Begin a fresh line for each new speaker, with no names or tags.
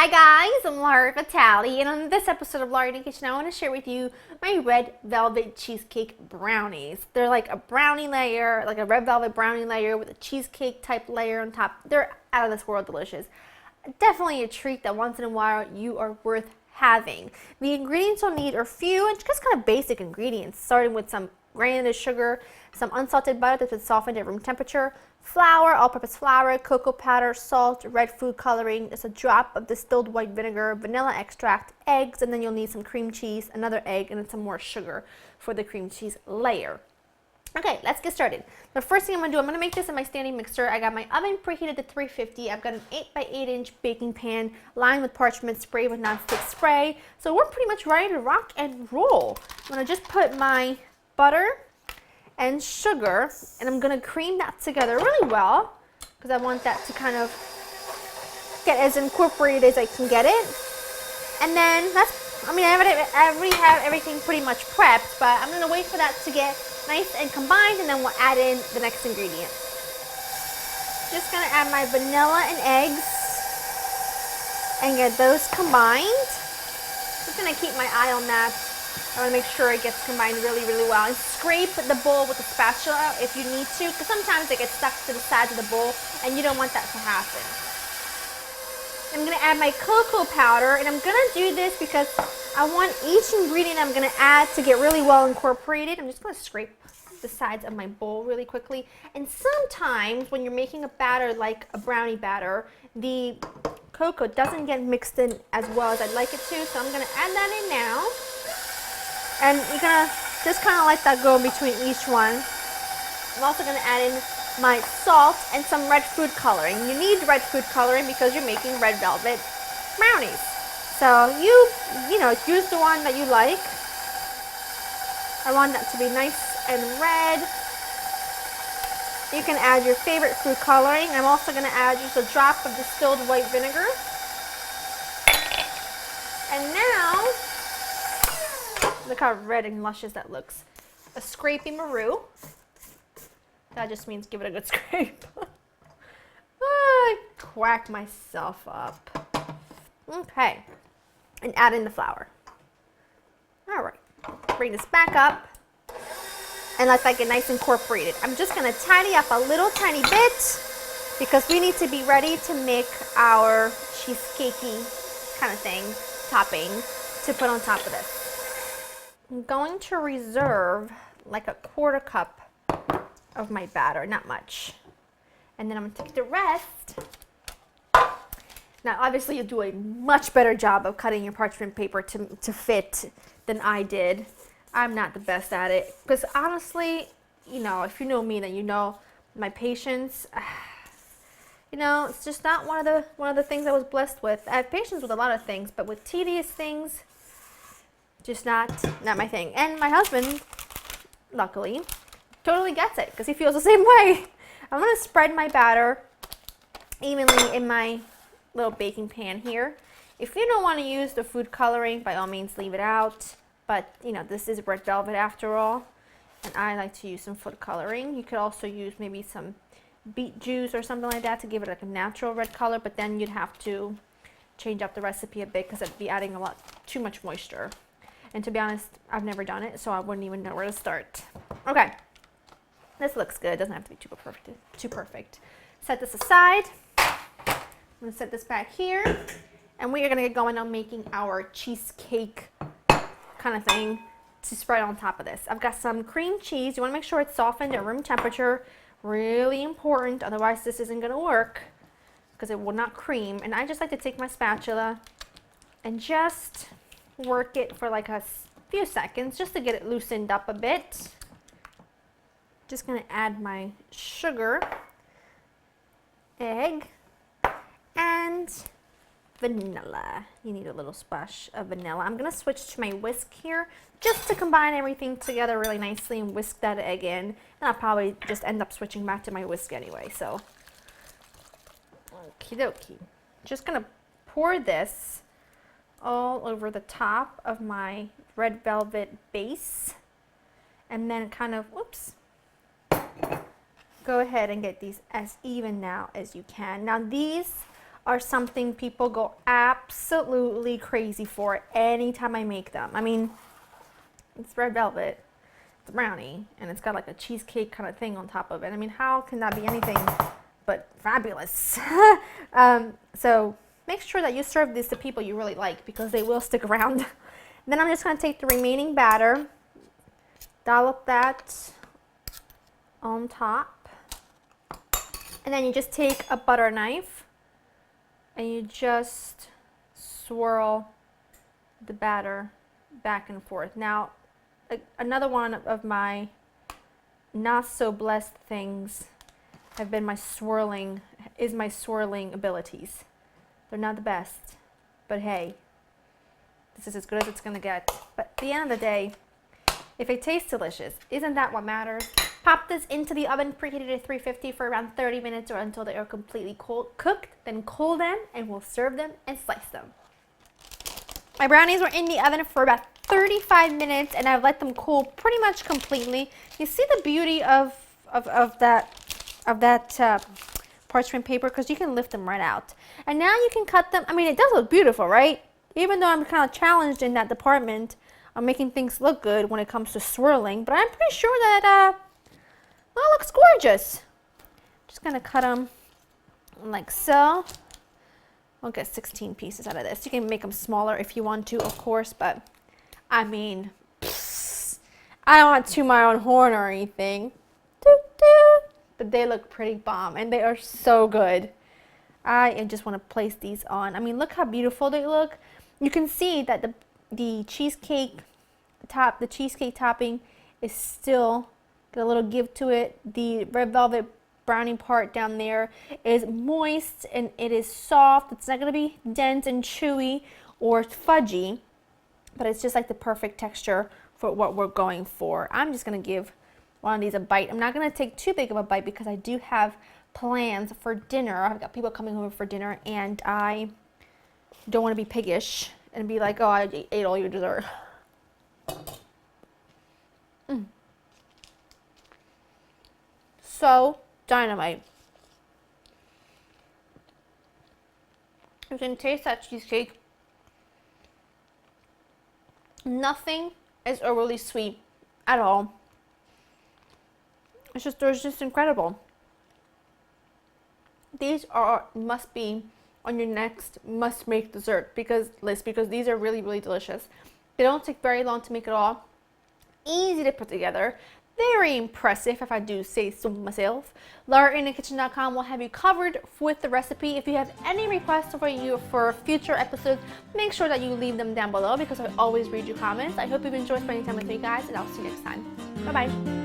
Hi guys, I'm Laura Vitale, and on this episode of Laura in the Kitchen, I want to share with you my red velvet cheesecake brownies. They're like a brownie layer, like a red velvet brownie layer with a cheesecake type layer on top. They're out of this world delicious. Definitely a treat that once in a while you are worth having. The ingredients you'll need are few and just kind of basic ingredients, starting with some granulated sugar, some unsalted butter that's been softened at room temperature, flour, all-purpose flour, cocoa powder, salt, red food coloring, just a drop of distilled white vinegar, vanilla extract, eggs, and then you'll need some cream cheese, another egg, and then some more sugar for the cream cheese layer. Okay, let's get started. The first thing I'm going to do, I'm going to make this in my standing mixer. I got my oven preheated to 350. I've got an 8 by 8 inch baking pan lined with parchment spray with nonstick spray. So we're pretty much ready to rock and roll. I'm going to just put my butter and sugar, and I'm going to cream that together really well because I want that to kind of get as incorporated as I can get it. And then I already have everything pretty much prepped, but I'm going to wait for that to get nice and combined, and then we'll add in the next ingredient. Just going to add my vanilla and eggs and get those combined. Just going to keep my eye on that. I want to make sure it gets combined really, really well. And scrape the bowl with a spatula if you need to, because sometimes it gets stuck to the sides of the bowl, and you don't want that to happen. I'm going to add my cocoa powder, and I'm going to do this because I want each ingredient I'm going to add to get really well incorporated. I'm just going to scrape the sides of my bowl really quickly. And sometimes when you're making a batter like a brownie batter, the cocoa doesn't get mixed in as well as I'd like it to, so I'm going to add that in now. And you're going to just kind of let that go in between each one. I'm also going to add in my salt and some red food coloring. You need red food coloring because you're making red velvet brownies. So you know, use the one that you like. I want that to be nice and red. You can add your favorite food coloring. I'm also going to add just a drop of distilled white vinegar. And now, look how red and luscious that looks. A scrapey marou. That just means give it a good scrape. I quacked myself up. Okay. And add in the flour. All right. Bring this back up and let that get nice and incorporated. I'm just going to tidy up a little tiny bit because we need to be ready to make our cheesecakey kind of thing, topping, to put on top of this. I'm going to reserve like a 1/4 cup of my batter, not much. And then I'm going to take the rest. Now, obviously, you'll do a much better job of cutting your parchment paper to fit than I did. I'm not the best at it. Because honestly, you know, if you know me, then you know my patience. You know, it's just not one of the things I was blessed with. I have patience with a lot of things, but with tedious things, just not my thing. And my husband, luckily, totally gets it because he feels the same way. I'm going to spread my batter evenly in my little baking pan here. If you don't want to use the food coloring, by all means leave it out. But, you know, this is red velvet after all, and I like to use some food coloring. You could also use maybe some beet juice or something like that to give it like a natural red color, but then you'd have to change up the recipe a bit because it'd be adding too much moisture. And to be honest, I've never done it, so I wouldn't even know where to start. Okay. This looks good. It doesn't have to be too perfect. Set this aside. I'm going to set this back here. And we are going to get going on making our cheesecake kind of thing to spread on top of this. I've got some cream cheese. You want to make sure it's softened at room temperature. Really important. Otherwise, this isn't going to work because it will not cream. And I just like to take my spatula and just work it for like a few seconds just to get it loosened up a bit. Just going to add my sugar, egg, and vanilla. You need a little splash of vanilla. I'm going to switch to my whisk here just to combine everything together really nicely and whisk that egg in. And I'll probably just end up switching back to my whisk anyway. So, okie dokie. Just going to pour this all over the top of my red velvet base. And then kind of, whoops. Go ahead and get these as even now as you can. Now these are something people go absolutely crazy for anytime I make them. I mean, it's red velvet, it's a brownie, and it's got like a cheesecake kind of thing on top of it. I mean, how can that be anything but fabulous? So make sure that you serve this to people you really like because they will stick around. Then I'm just going to take the remaining batter, dollop that on top, and then you just take a butter knife and you just swirl the batter back and forth. Now, another one of my not so blessed things have been my swirling abilities. They're not the best, but hey, this is as good as it's gonna get. But at the end of the day, if it tastes delicious, isn't that what matters? Pop this into the oven, preheated at 350 for around 30 minutes or until they are completely cooked, then cool them, and we'll serve them and slice them. My brownies were in the oven for about 35 minutes, and I've let them cool pretty much completely. You see the beauty of that parchment paper because you can lift them right out. And now you can cut them. I mean, it does look beautiful, right? Even though I'm kind of challenged in that department on making things look good when it comes to swirling, but I'm pretty sure that well, it looks gorgeous. Just gonna cut them like so. We'll get 16 pieces out of this. You can make them smaller if you want to, of course, but I mean, I don't want to toot my own horn or anything. But they look pretty bomb and they are so good. I just want to place these on. I mean, look how beautiful they look. You can see that the cheesecake topping is still got a little give to it. The red velvet brownie part down there is moist and it is soft. It's not going to be dense and chewy or fudgy, but it's just like the perfect texture for what we're going for. I'm just going to give one of these a bite. I'm not going to take too big of a bite because I do have plans for dinner. I've got people coming over for dinner and I don't want to be piggish and be like, oh, I ate all your dessert. So dynamite. You can taste that cheesecake. Nothing is overly sweet at all. It's just incredible. These must be on your next must make dessert list because these are really, really delicious. They don't take very long to make at all. Easy to put together. Very impressive, if I do say so myself. LauraInTheKitchen.com will have you covered with the recipe. If you have any requests for future episodes, make sure that you leave them down below because I always read your comments. I hope you've enjoyed spending time with me, guys, and I'll see you next time. Bye-bye.